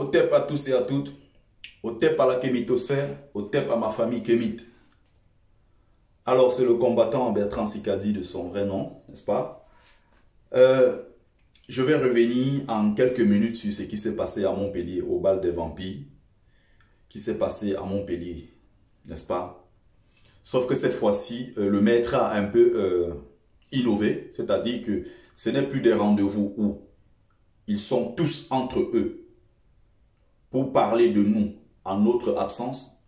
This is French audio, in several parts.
Otep à tous et à toutes. Otep à la kémitosphère. Otep à ma famille kémite. Alors, c'est le combattant Bertrand Sikadi de son vrai nom, n'est-ce pas? Je vais revenir en quelques minutes sur ce qui s'est passé à Montpellier, au bal des vampires. Qui s'est passé à Montpellier, n'est-ce pas? Sauf que cette fois-ci, le maître a un peu innové. C'est-à-dire que ce n'est plus des rendez-vous où ils sont tous entre eux pour parler de nous en notre absence.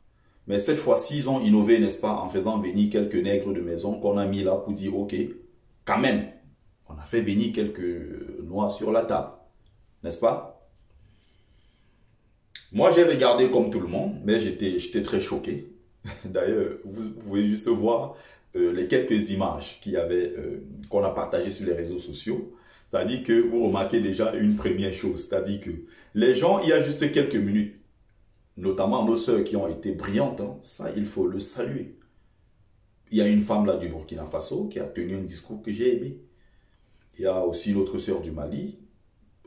Mais cette fois-ci, ils ont innové, n'est-ce pas, en faisant venir quelques nègres de maison qu'on a mis là pour dire, ok, quand même, on a fait venir quelques noix sur la table, n'est-ce pas? Moi, j'ai regardé comme tout le monde, mais j'étais très choqué. D'ailleurs, vous pouvez juste voir les quelques images qu'on a partagées sur les réseaux sociaux. C'est-à-dire que vous remarquez déjà une première chose, c'est-à-dire que les gens, il y a juste quelques minutes, notamment nos sœurs qui ont été brillantes, hein, ça il faut le saluer. Il y a une femme là du Burkina Faso qui a tenu un discours que j'ai aimé. Il y a aussi l'autre sœur du Mali,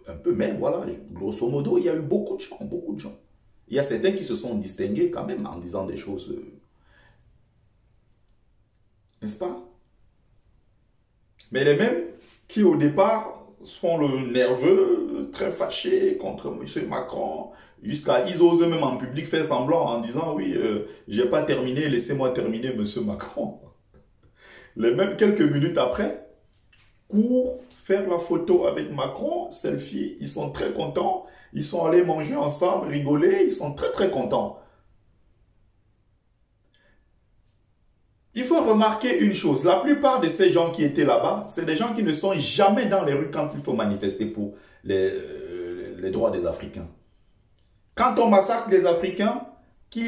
un peu même, voilà, grosso modo, il y a eu beaucoup de gens, beaucoup de gens. Il y a certains qui se sont distingués quand même en disant des choses, n'est-ce pas? Mais les mêmes qui au départ sont le nerveux, très fâchés contre M. Macron, jusqu'à ils osent même en public faire semblant en disant oui, j'ai pas terminé, laissez-moi terminer M. Macron. Les mêmes quelques minutes après, courent faire la photo avec Macron, selfie, ils sont très contents, ils sont allés manger ensemble, rigoler, ils sont très très contents. Il faut remarquer une chose, la plupart de ces gens qui étaient là-bas, c'est des gens qui ne sont jamais dans les rues quand il faut manifester pour les droits des Africains. Quand on massacre les Africains, quand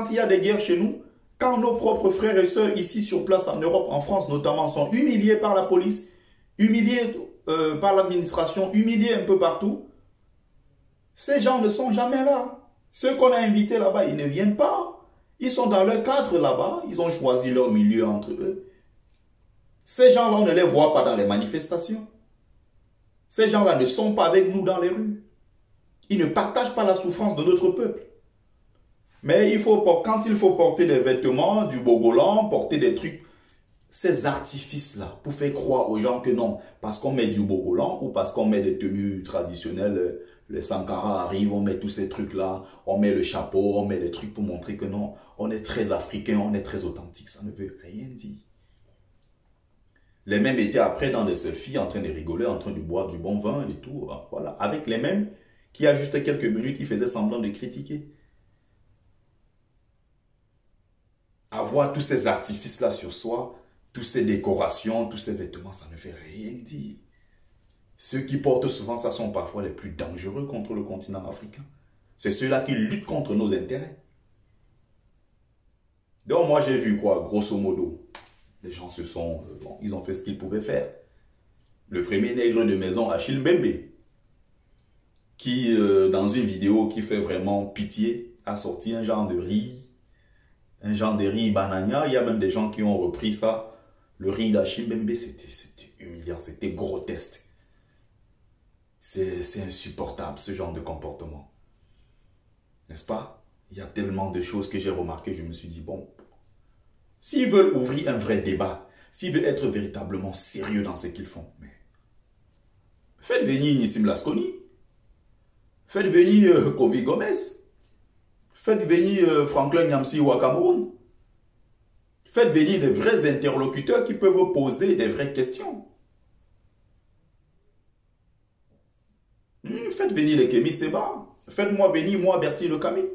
il y a des guerres chez nous, quand nos propres frères et sœurs ici sur place en Europe, en France notamment, sont humiliés par la police, humiliés par l'administration, humiliés un peu partout, ces gens ne sont jamais là. Ceux qu'on a invités là-bas, ils ne viennent pas. Ils sont dans leur cadre là-bas, ils ont choisi leur milieu entre eux. Ces gens-là, on ne les voit pas dans les manifestations. Ces gens-là ne sont pas avec nous dans les rues. Ils ne partagent pas la souffrance de notre peuple. Mais quand il faut porter des vêtements, du bogolan, porter des trucs, ces artifices-là, pour faire croire aux gens que non, parce qu'on met du bogolan ou parce qu'on met des tenues traditionnelles, les Sankara arrivent, on met tous ces trucs-là, on met le chapeau, on met les trucs pour montrer que non, on est très africain, on est très authentique. Ça ne veut rien dire. Les mêmes étaient après dans des selfies, en train de rigoler, en train de boire du bon vin et tout. Voilà. Avec les mêmes qui, a juste quelques minutes, ils faisaient semblant de critiquer. Avoir tous ces artifices-là sur soi, toutes ces décorations, tous ces vêtements, ça ne veut rien dire. Ceux qui portent souvent ça sont parfois les plus dangereux contre le continent africain. C'est ceux-là qui luttent contre nos intérêts. Donc moi j'ai vu quoi, grosso modo. Les gens ils ont fait ce qu'ils pouvaient faire. Le premier nègre de maison, Achille Mbembe, qui dans une vidéo qui fait vraiment pitié, a sorti un genre de riz banania. Il y a même des gens qui ont repris ça. Le riz d'Achille Mbembe, c'était humiliant, c'était grotesque. C'est insupportable ce genre de comportement. N'est-ce pas? Il y a tellement de choses que j'ai remarquées, je me suis dit, bon, s'ils veulent ouvrir un vrai débat, s'ils veulent être véritablement sérieux dans ce qu'ils font, mais faites venir Nissim Lasconi, faites venir Kovi Gomez, faites venir Franklin Nyamsi au Cameroun, faites venir des vrais interlocuteurs qui peuvent vous poser des vraies questions. Faites venir les Kémy Séba. Faites-moi venir, moi, Bertie Le Kamit.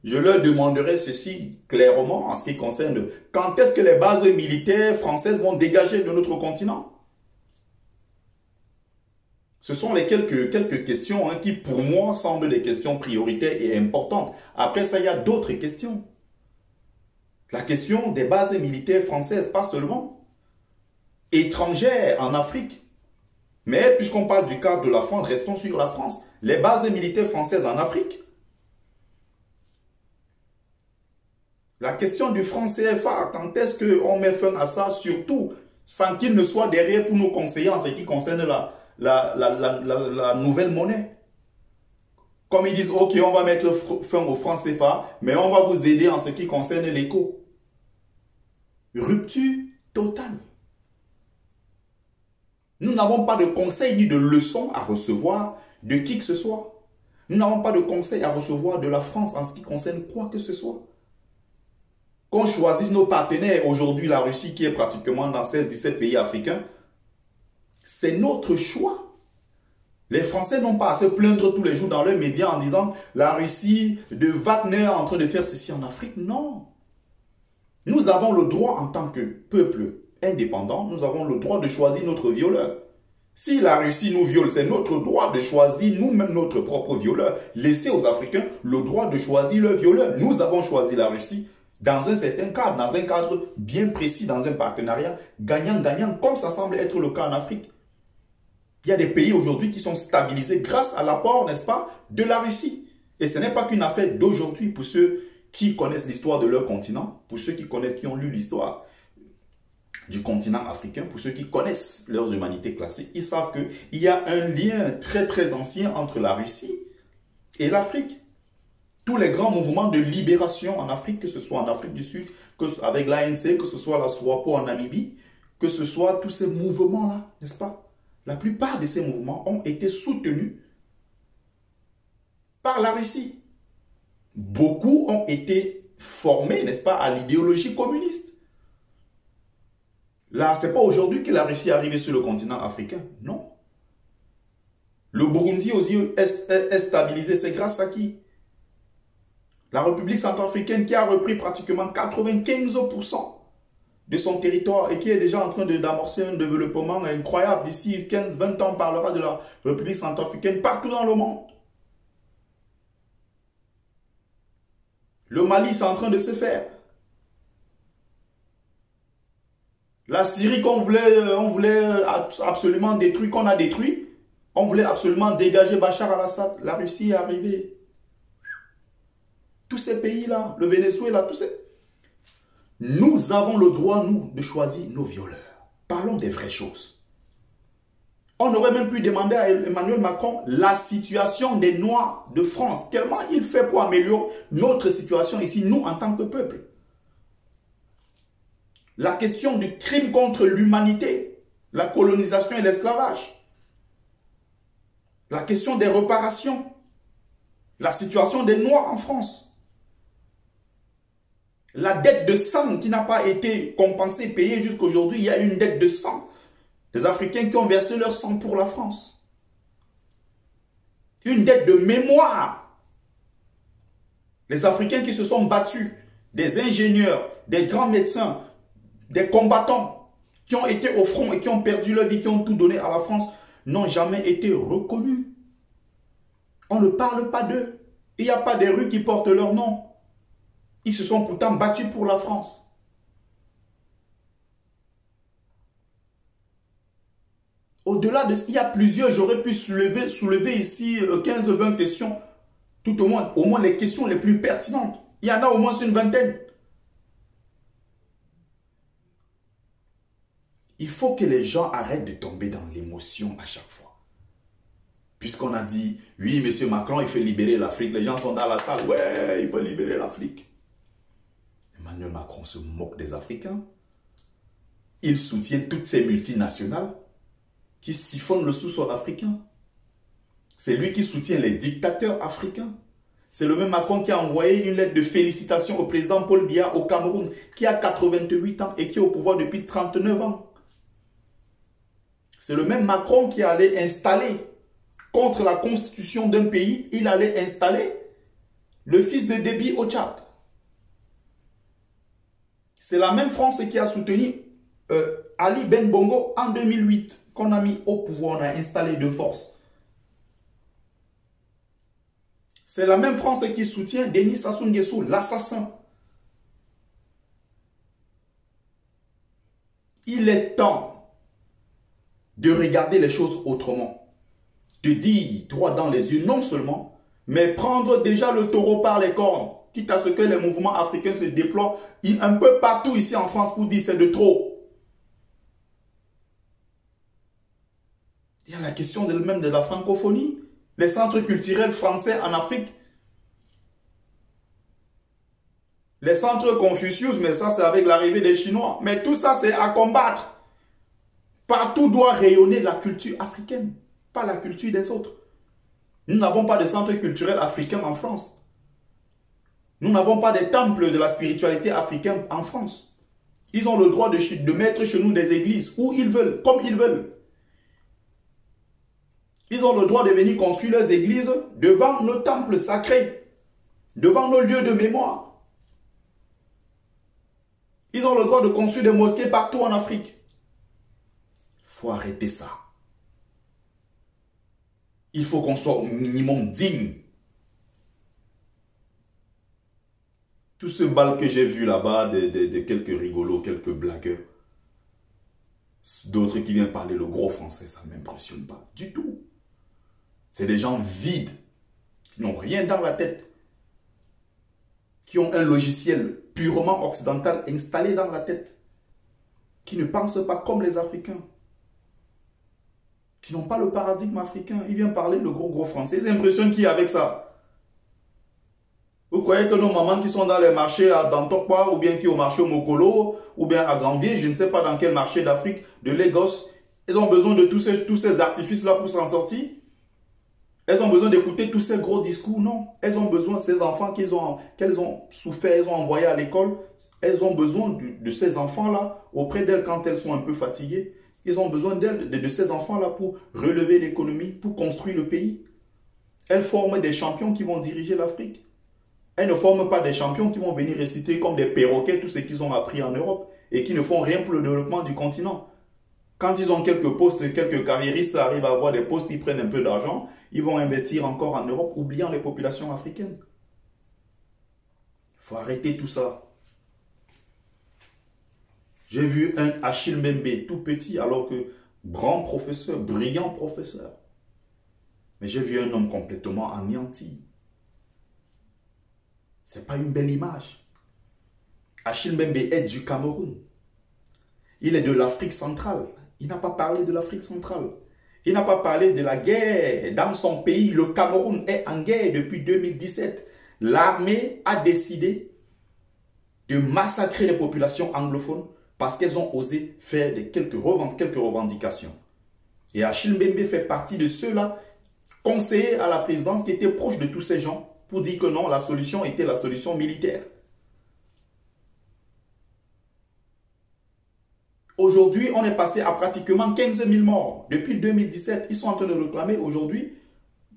Je leur demanderai ceci clairement en ce qui concerne quand est-ce que les bases militaires françaises vont dégager de notre continent. Ce sont les quelques questions qui, pour moi, semblent des questions prioritaires et importantes. Après ça, il y a d'autres questions. La question des bases militaires françaises, pas seulement étrangères en Afrique. Mais puisqu'on parle du cadre de la France, restons sur la France. Les bases militaires françaises en Afrique. La question du franc CFA, quand est-ce qu'on met fin à ça, surtout sans qu'il ne soit derrière pour nous conseiller en ce qui concerne la nouvelle monnaie. Comme ils disent, ok, on va mettre fin au franc CFA, mais on va vous aider en ce qui concerne l'éco. Rupture totale. Nous n'avons pas de conseils ni de leçons à recevoir de qui que ce soit. Nous n'avons pas de conseils à recevoir de la France en ce qui concerne quoi que ce soit. Qu'on choisisse nos partenaires, aujourd'hui la Russie qui est pratiquement dans 16-17 pays africains, c'est notre choix. Les Français n'ont pas à se plaindre tous les jours dans leurs médias en disant la Russie de Wagner en train de faire ceci en Afrique. Non. Nous avons le droit en tant que peuple indépendant, nous avons le droit de choisir notre violeur. Si la Russie nous viole, c'est notre droit de choisir nous-mêmes notre propre violeur. Laissez aux Africains le droit de choisir leur violeur. Nous avons choisi la Russie dans un certain cadre, dans un cadre bien précis, dans un partenariat gagnant-gagnant, comme ça semble être le cas en Afrique. Il y a des pays aujourd'hui qui sont stabilisés grâce à l'apport, n'est-ce pas, de la Russie. Et ce n'est pas qu'une affaire d'aujourd'hui pour ceux qui connaissent l'histoire de leur continent, pour ceux qui connaissent, qui ont lu l'histoire du continent africain, pour ceux qui connaissent leurs humanités classiques, ils savent qu'il y a un lien très très ancien entre la Russie et l'Afrique. Tous les grands mouvements de libération en Afrique, que ce soit en Afrique du Sud, avec l'ANC, que ce soit la SWAPO en Namibie, que ce soit tous ces mouvements-là, n'est-ce pas? La plupart de ces mouvements ont été soutenus par la Russie. Beaucoup ont été formés, n'est-ce pas, à l'idéologie communiste. Là, ce n'est pas aujourd'hui que la Russie est arrivée sur le continent africain, non. Le Burundi aussi est stabilisé, c'est grâce à qui? La République centrafricaine qui a repris pratiquement 95% de son territoire et qui est déjà en train d'amorcer un développement incroyable. D'ici 15-20 ans, on parlera de la République centrafricaine partout dans le monde. Le Mali, c'est en train de se faire. La Syrie qu'on voulait absolument détruire, qu'on a détruit, on voulait absolument dégager Bachar al-Assad. La Russie est arrivée. Tous ces pays-là, le Venezuela, tous ces... Nous avons le droit, nous, de choisir nos violeurs. Parlons des vraies choses. On aurait même pu demander à Emmanuel Macron la situation des Noirs de France. Comment il fait pour améliorer notre situation ici, nous, en tant que peuple? La question du crime contre l'humanité, la colonisation et l'esclavage. La question des réparations. La situation des Noirs en France. La dette de sang qui n'a pas été compensée, payée jusqu'à aujourd'hui. Il y a une dette de sang. Des Africains qui ont versé leur sang pour la France. Une dette de mémoire. Les Africains qui se sont battus, des ingénieurs, des grands médecins, des combattants qui ont été au front et qui ont perdu leur vie, qui ont tout donné à la France, n'ont jamais été reconnus. On ne parle pas d'eux. Il n'y a pas des rues qui portent leur nom. Ils se sont pourtant battus pour la France. Au-delà de ce qu'il y a plusieurs, j'aurais pu soulever ici 15-20 questions. Tout au moins les questions les plus pertinentes. Il y en a au moins une vingtaine. Il faut que les gens arrêtent de tomber dans l'émotion à chaque fois. Puisqu'on a dit, oui, M. Macron, il faut libérer l'Afrique. Les gens sont dans la salle, ouais, il faut libérer l'Afrique. Emmanuel Macron se moque des Africains. Il soutient toutes ces multinationales qui siphonnent le sous-sol africain. C'est lui qui soutient les dictateurs africains. C'est le même Macron qui a envoyé une lettre de félicitations au président Paul Biya au Cameroun, qui a 88 ans et qui est au pouvoir depuis 39 ans. C'est le même Macron qui allait installer, contre la constitution d'un pays, il allait installer le fils de Déby au Tchad. C'est la même France qui a soutenu Ali Ben Bongo en 2008, qu'on a mis au pouvoir, on a installé de force. C'est la même France qui soutient Denis Sassou Nguesso, l'assassin. Il est temps de regarder les choses autrement. De dire droit dans les yeux, non seulement, mais prendre déjà le taureau par les cornes, quitte à ce que les mouvements africains se déploient un peu partout ici en France pour dire c'est de trop. Il y a la question même de la francophonie. les centres culturels français en Afrique. Les centres Confucius, mais ça c'est avec l'arrivée des Chinois. Mais tout ça c'est à combattre. Partout doit rayonner la culture africaine, pas la culture des autres. Nous n'avons pas de centre culturel africain en France. Nous n'avons pas de temples de la spiritualité africaine en France. Ils ont le droit de mettre chez nous des églises où ils veulent, comme ils veulent. Ils ont le droit de venir construire leurs églises devant nos temples sacrés, devant nos lieux de mémoire. Ils ont le droit de construire des mosquées partout en Afrique. Il faut arrêter ça. Il faut qu'on soit au minimum digne. Tout ce bal que j'ai vu là-bas de quelques rigolos, quelques blagueurs, d'autres qui viennent parler le gros français, ça ne m'impressionne pas du tout. C'est des gens vides, qui n'ont rien dans la tête, qui ont un logiciel purement occidental installé dans la tête, qui ne pensent pas comme les Africains, qui n'ont pas le paradigme africain. Ils viennent parler le gros français. Ils impressionnent qui avec ça? Vous croyez que nos mamans qui sont dans les marchés à Dantokwa, ou bien qui au marché au Mokolo, ou bien à Gambie, je ne sais pas dans quel marché d'Afrique, de Lagos, elles ont besoin de tous ces artifices-là pour s'en sortir? Elles ont besoin d'écouter tous ces gros discours? Non. Elles ont besoin de ces enfants qu'elles ont souffert, elles ont envoyés à l'école. Elles ont besoin de ces enfants-là auprès d'elles quand elles sont un peu fatiguées. Ils ont besoin d'elles, de ces enfants-là pour relever l'économie, pour construire le pays. Elles forment des champions qui vont diriger l'Afrique. Elles ne forment pas des champions qui vont venir réciter comme des perroquets tout ce qu'ils ont appris en Europe et qui ne font rien pour le développement du continent. Quand ils ont quelques postes, quelques carriéristes arrivent à avoir des postes, ils prennent un peu d'argent, ils vont investir encore en Europe, oubliant les populations africaines. Il faut arrêter tout ça. J'ai vu un Achille Mbembe tout petit, alors que grand professeur, brillant professeur. Mais j'ai vu un homme complètement anéanti. Ce n'est pas une belle image. Achille Mbembe est du Cameroun. Il est de l'Afrique centrale. Il n'a pas parlé de l'Afrique centrale. Il n'a pas parlé de la guerre. Dans son pays, le Cameroun est en guerre depuis 2017. L'armée a décidé de massacrer les populations anglophones parce qu'elles ont osé faire quelques revendications. Et Achille Mbembe fait partie de ceux-là, conseillers à la présidence, qui étaient proches de tous ces gens pour dire que non, la solution était la solution militaire. Aujourd'hui, on est passé à pratiquement 15 000 morts. Depuis 2017, ils sont en train de réclamer aujourd'hui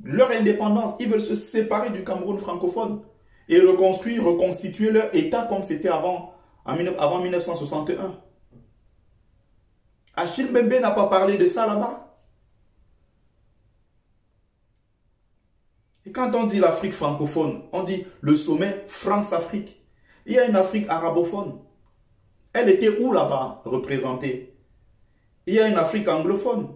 leur indépendance. Ils veulent se séparer du Cameroun francophone et reconstruire, reconstituer leur État comme c'était avant 1961. Achille Mbembe n'a pas parlé de ça là-bas. Et quand on dit l'Afrique francophone, on dit le sommet France-Afrique. Il y a une Afrique arabophone. Elle était où là-bas représentée? Il y a une Afrique anglophone.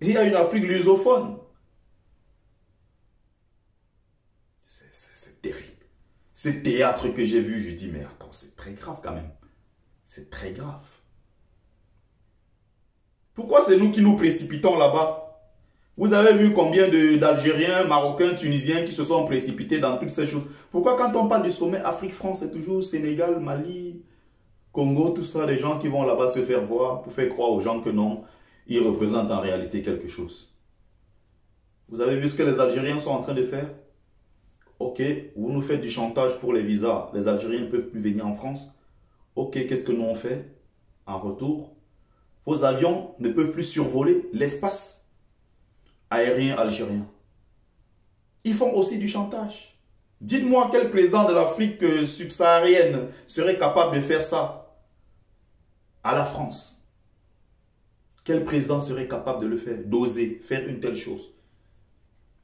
Il y a une Afrique lusophone. C'est terrible. Ce théâtre que j'ai vu, je dis, mais attends, c'est très grave quand même. C'est très grave. Pourquoi c'est nous qui nous précipitons là-bas? Vous avez vu combien d'Algériens, Marocains, Tunisiens qui se sont précipités dans toutes ces choses? Pourquoi quand on parle du sommet Afrique-France, c'est toujours Sénégal, Mali, Congo, tout ça, des gens qui vont là-bas se faire voir pour faire croire aux gens que non, ils représentent en réalité quelque chose. Vous avez vu ce que les Algériens sont en train de faire? Ok, vous nous faites du chantage pour les visas. Les Algériens ne peuvent plus venir en France. Ok, qu'est-ce que nous on fait? En retour, vos avions ne peuvent plus survoler l'espace aérien algérien. Ils font aussi du chantage. Dites-moi quel président de l'Afrique subsaharienne serait capable de faire ça à la France? Quel président serait capable de le faire, d'oser faire une telle chose?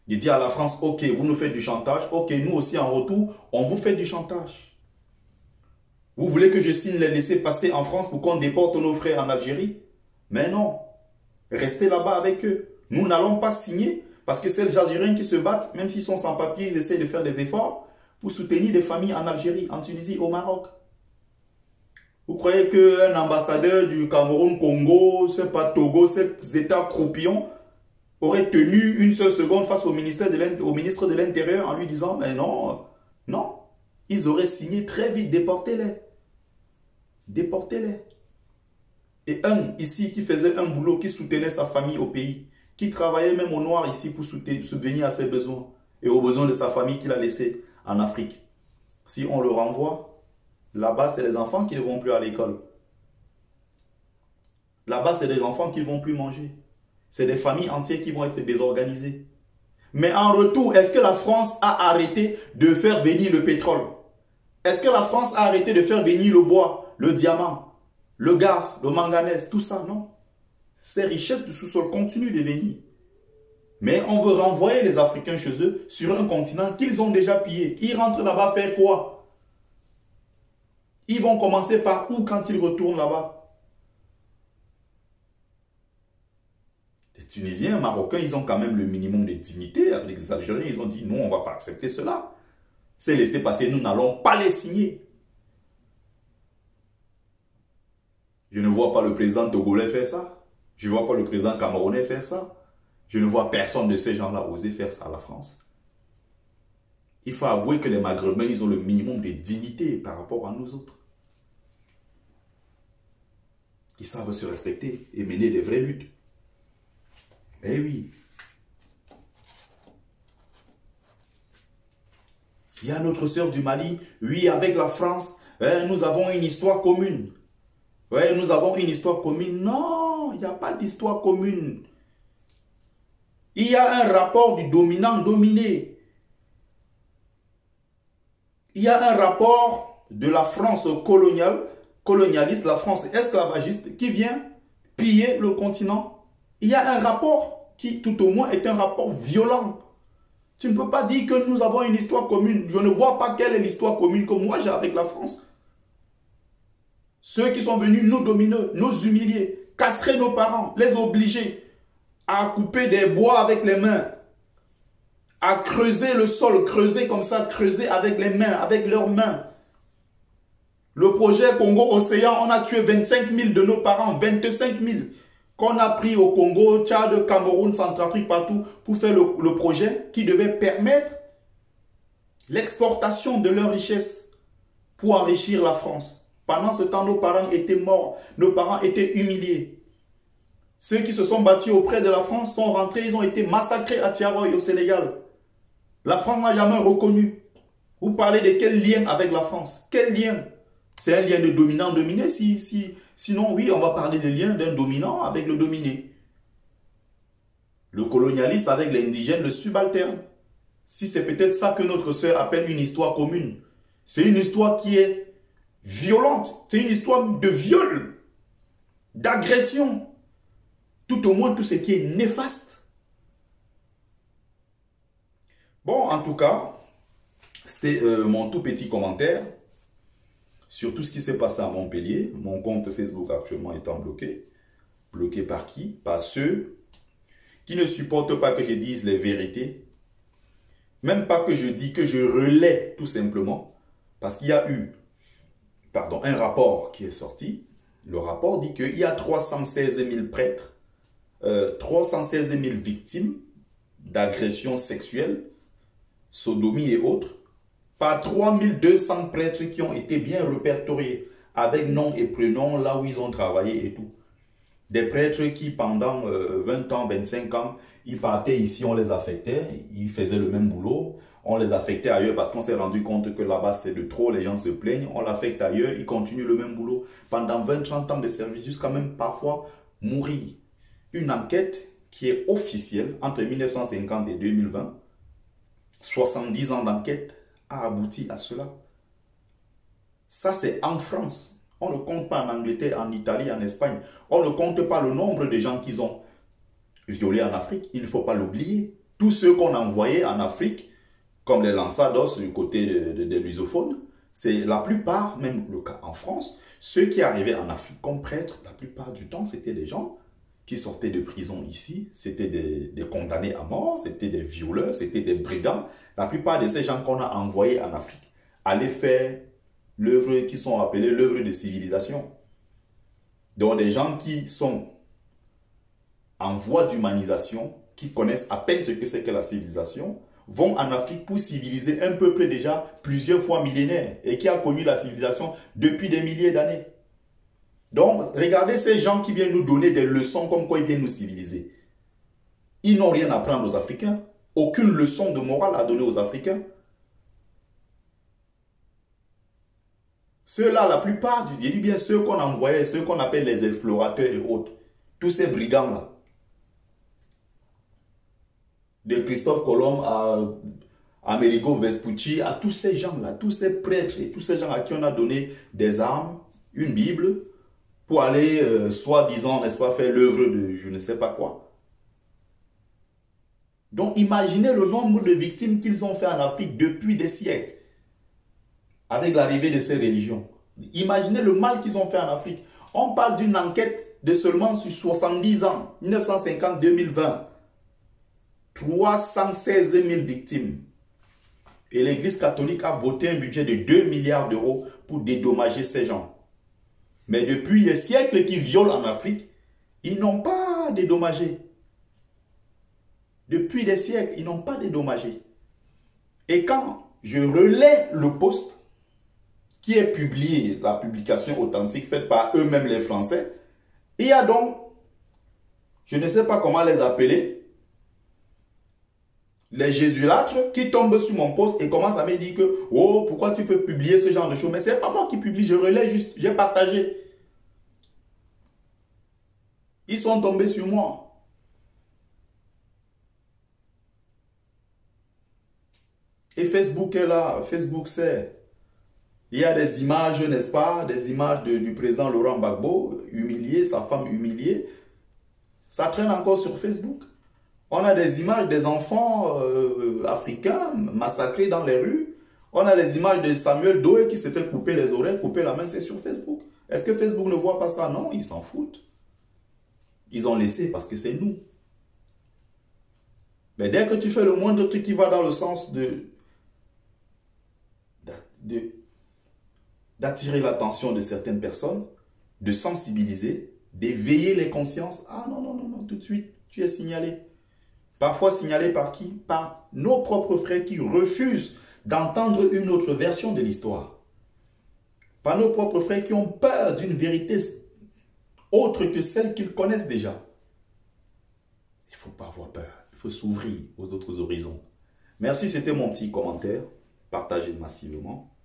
De dire à la France, ok, vous nous faites du chantage, ok, nous aussi en retour, on vous fait du chantage. Vous voulez que je signe les laissez-passer en France pour qu'on déporte nos frères en Algérie? Mais non, restez là-bas avec eux. Nous n'allons pas signer parce que c'est les Algériens qui se battent, même s'ils sont sans papier, ils essaient de faire des efforts pour soutenir des familles en Algérie, en Tunisie, au Maroc. Vous croyez qu'un ambassadeur du Cameroun, Congo, c'est pas Togo, ces États croupillons, aurait tenu une seule seconde face au ministre de l'Intérieur en lui disant, mais non, non, ils auraient signé très vite, déportez-les. Déportez-les. Et un ici qui faisait un boulot, qui soutenait sa famille au pays, qui travaillait même au noir ici pour subvenir à ses besoins et aux besoins de sa famille qu'il a laissé en Afrique. Si on le renvoie, là-bas, c'est les enfants qui ne vont plus à l'école. Là-bas, c'est des enfants qui ne vont plus manger. C'est des familles entières qui vont être désorganisées. Mais en retour, est-ce que la France a arrêté de faire venir le pétrole? Est-ce que la France a arrêté de faire venir le bois, le diamant, le gaz, le manganèse, tout ça? Non. Ces richesses du sous-sol continuent de venir. Mais on veut renvoyer les Africains chez eux sur un continent qu'ils ont déjà pillé. Ils rentrent là-bas faire quoi? Ils vont commencer par où quand ils retournent là-bas? Les Tunisiens, Marocains, ils ont quand même le minimum de dignité. Avec les Algériens, ils ont dit non, on ne va pas accepter cela. C'est laissé passer, nous n'allons pas les signer. Je ne vois pas le président togolais faire ça. Je ne vois pas le président camerounais faire ça. Je ne vois personne de ces gens-là oser faire ça à la France. Il faut avouer que les Maghrébins, ils ont le minimum de dignité par rapport à nous autres. Ils savent se respecter et mener des vraies luttes. Eh oui. Il y a notre sœur du Mali. Oui, avec la France, nous avons une histoire commune. Oui, nous avons une histoire commune. Non, il n'y a pas d'histoire commune. Il y a un rapport du dominant-dominé. Il y a un rapport de la France colonialiste, la France esclavagiste, qui vient piller le continent. Il y a un rapport qui, tout au moins, est un rapport violent. Tu ne peux pas dire que nous avons une histoire commune. Je ne vois pas quelle est l'histoire commune que moi j'ai avec la France. Ceux qui sont venus nous dominer, nous humilier, castrer nos parents, les obliger à couper des bois avec les mains, à creuser le sol, creuser comme ça, creuser avec les mains, avec leurs mains. Le projet Congo-Océan, on a tué 25 000 de nos parents, 25 000, qu'on a pris au Congo, Tchad, Cameroun, Centrafrique, partout, pour faire le projet qui devait permettre l'exportation de leurs richesses pour enrichir la France. Pendant ce temps, nos parents étaient morts, nos parents étaient humiliés. Ceux qui se sont battus auprès de la France sont rentrés, ils ont été massacrés à Tiaroy, au Sénégal. La France n'a jamais reconnu. Vous parlez de quel lien avec la France? Quel lien? C'est un lien de dominant-dominé. Sinon, oui, on va parler de lien d'un dominant avec le dominé. Le colonialiste avec l'indigène, le subalterne. Si c'est peut-être ça que notre sœur appelle une histoire commune. C'est une histoire qui est violente. C'est une histoire de viol, d'agression. Tout au moins, tout ce qui est néfaste. Bon, en tout cas, c'était mon tout petit commentaire sur tout ce qui s'est passé à Montpellier. Mon compte Facebook actuellement étant bloqué. Bloqué par qui? Par ceux qui ne supportent pas que je dise les vérités. Même pas que je dis, que je relaie tout simplement. Parce qu'il y a eu, un rapport qui est sorti. Le rapport dit qu'il y a 316 000 prêtres, 316 000 victimes d'agressions sexuelles, sodomie et autres, par 3200 prêtres qui ont été bien répertoriés avec nom et prénom, là où ils ont travaillé et tout. Des prêtres qui pendant 20 ans, 25 ans, ils partaient ici, on les affectait, ils faisaient le même boulot, on les affectait ailleurs parce qu'on s'est rendu compte que là-bas c'est de trop, les gens se plaignent, on l'affecte ailleurs, ils continuent le même boulot pendant 20-30 ans de service, jusqu'à même parfois mourir. Une enquête qui est officielle entre 1950 et 2020, 70 ans d'enquête a abouti à cela. Ça c'est en France. On ne compte pas en Angleterre, en Italie, en Espagne. On ne compte pas le nombre de gens qu'ils ont violés en Afrique. Il ne faut pas l'oublier. Tous ceux qu'on a envoyés en Afrique, comme les lançados du côté des lusophones, c'est la plupart, même le cas en France, ceux qui arrivaient en Afrique comme prêtres, la plupart du temps, c'était des gens qui sortaient de prison ici, c'était des condamnés à mort, c'était des violeurs, c'était des brigands. La plupart de ces gens qu'on a envoyés en Afrique allaient faire l'œuvre qui sont appelées l'œuvre de civilisation. Donc des gens qui sont en voie d'humanisation, qui connaissent à peine ce que c'est que la civilisation, vont en Afrique pour civiliser un peuple déjà plusieurs fois millénaire et qui a connu la civilisation depuis des milliers d'années. Donc, regardez ces gens qui viennent nous donner des leçons comme quoi ils viennent nous civiliser. Ils n'ont rien à apprendre aux Africains. Aucune leçon de morale à donner aux Africains. Ceux-là, la plupart, je dis bien ceux qu'on envoyait, ceux qu'on appelle les explorateurs et autres, tous ces brigands-là, de Christophe Colomb à Amerigo Vespucci, à tous ces gens-là, tous ces prêtres et tous ces gens à qui on a donné des armes, une Bible, pour aller, soi-disant, n'est-ce pas, faire l'œuvre de je ne sais pas quoi. Donc, imaginez le nombre de victimes qu'ils ont fait en Afrique depuis des siècles, avec l'arrivée de ces religions. Imaginez le mal qu'ils ont fait en Afrique. On parle d'une enquête de seulement sur 70 ans, 1950-2020. 316 000 victimes. Et l'Église catholique a voté un budget de 2 milliards d'euros pour dédommager ces gens. Mais depuis les siècles qu'ils violent en Afrique, ils n'ont pas dédommagé. Depuis des siècles, ils n'ont pas dédommagé. Et quand je relais le post qui est publié, la publication authentique faite par eux-mêmes les Français, il y a donc, je ne sais pas comment les appeler, les jésuâtres qui tombent sur mon post et commencent à me dire que « Oh, pourquoi tu peux publier ce genre de choses ?» Mais ce n'est pas moi qui publie, je relais juste, j'ai partagé. Ils sont tombés sur moi. Et Facebook est là, Facebook sait. Il y a des images, n'est-ce pas, des images du président Laurent Gbagbo, humilié, sa femme humiliée. Ça traîne encore sur Facebook. On a des images des enfants africains massacrés dans les rues. On a les images de Samuel Doe qui se fait couper les oreilles, couper la main, c'est sur Facebook. Est-ce que Facebook ne voit pas ça? Non, ils s'en foutent. Ils ont laissé parce que c'est nous. Mais dès que tu fais le moindre truc qui va dans le sens d'attirer l'attention de certaines personnes, de sensibiliser, d'éveiller les consciences, ah non, non, non, non, tout de suite, tu es signalé. Parfois signalé par qui? Par nos propres frères qui refusent d'entendre une autre version de l'histoire. Par nos propres frères qui ont peur d'une vérité autre que celle qu'ils connaissent déjà. Il ne faut pas avoir peur. Il faut s'ouvrir aux autres horizons. Merci, c'était mon petit commentaire. Partagez massivement.